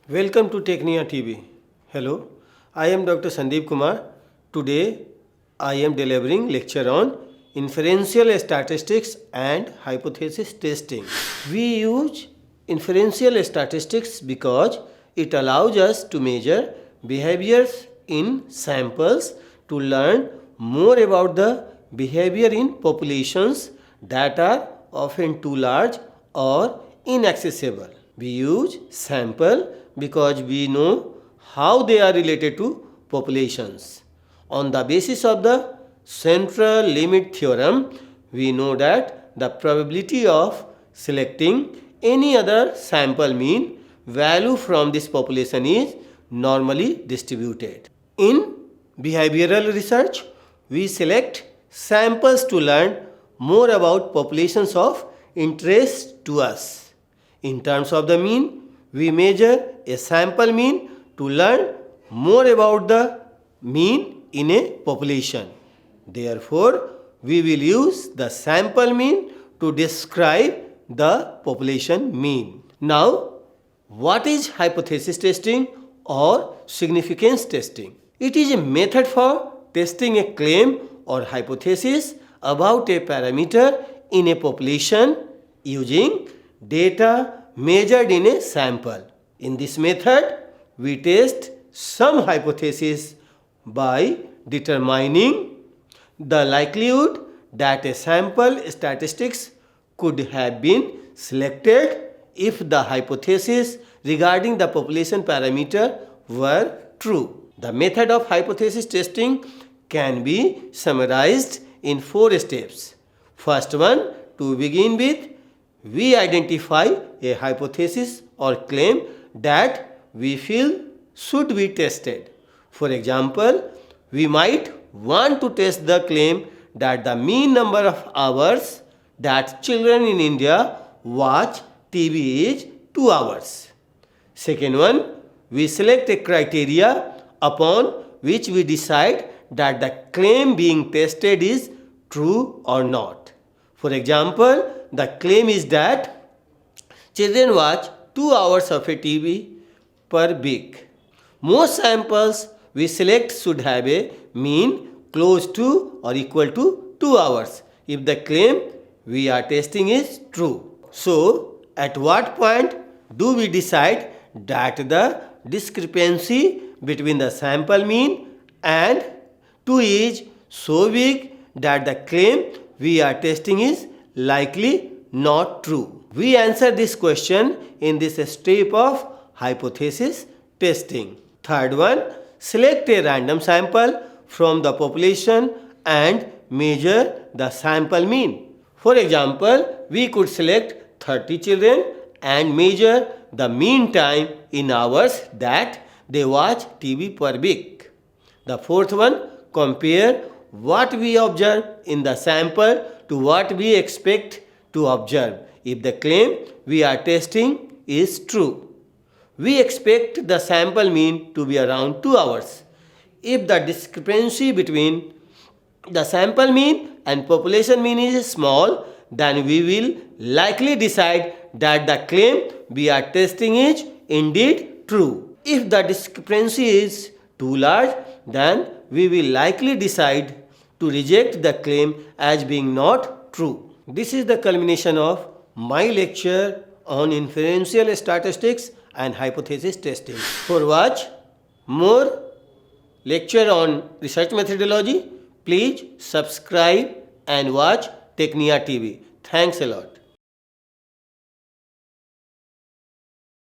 Welcome to Technia TV. Hello, I am Dr. Sandeep Kumar. Today I am delivering lecture on inferential statistics and hypothesis testing. We use inferential statistics because it allows us to measure behaviors in samples to learn more about the behavior in populations that are often too large or inaccessible. We use sample because we know how they are related to populations. On the basis of the central limit theorem, we know that the probability of selecting any other sample mean value from this population is normally distributed. In behavioral research, we select samples to learn more about populations of interest to us. In terms of the mean, we measure a sample mean to learn more about the mean in a population. Therefore, we will use the sample mean to describe the population mean. Now, what is hypothesis testing or significance testing? It is a method for testing a claim or hypothesis about a parameter in a population using data measured in a sample. In this method, we test some hypothesis by determining the likelihood that a sample statistics could have been selected if the hypothesis regarding the population parameter were true. The method of hypothesis testing can be summarized in 4 steps. First one, to begin with, we identify a hypothesis or claim that we feel should be tested. For example, we might want to test the claim that the mean number of hours that children in India watch TV is 2 hours. Second one, we select a criteria upon which we decide that the claim being tested is true or not. For example, the claim is that children watch 2 hours of a TV per week. Most samples we select should have a mean close to or equal to 2 hours if the claim we are testing is true. So, at what point do we decide that the discrepancy between the sample mean and 2 is so big that the claim we are testing is likely not true? We answer this question in this step of hypothesis testing. Third one, select a random sample from the population and measure the sample mean. For example, we could select 30 children and measure the mean time in hours that they watch TV per week. The fourth one, compare what we observe in the sample to what we expect to observe if the claim we are testing is true. We expect the sample mean to be around 2 hours. If the discrepancy between the sample mean and population mean is small, then we will likely decide that the claim we are testing is indeed true. If the discrepancy is too large, then we will likely decide to reject the claim as being not true. This is the culmination of my lecture on inferential statistics and hypothesis testing. For watch more lecture on research methodology, please subscribe and watch Technia TV. Thanks a lot.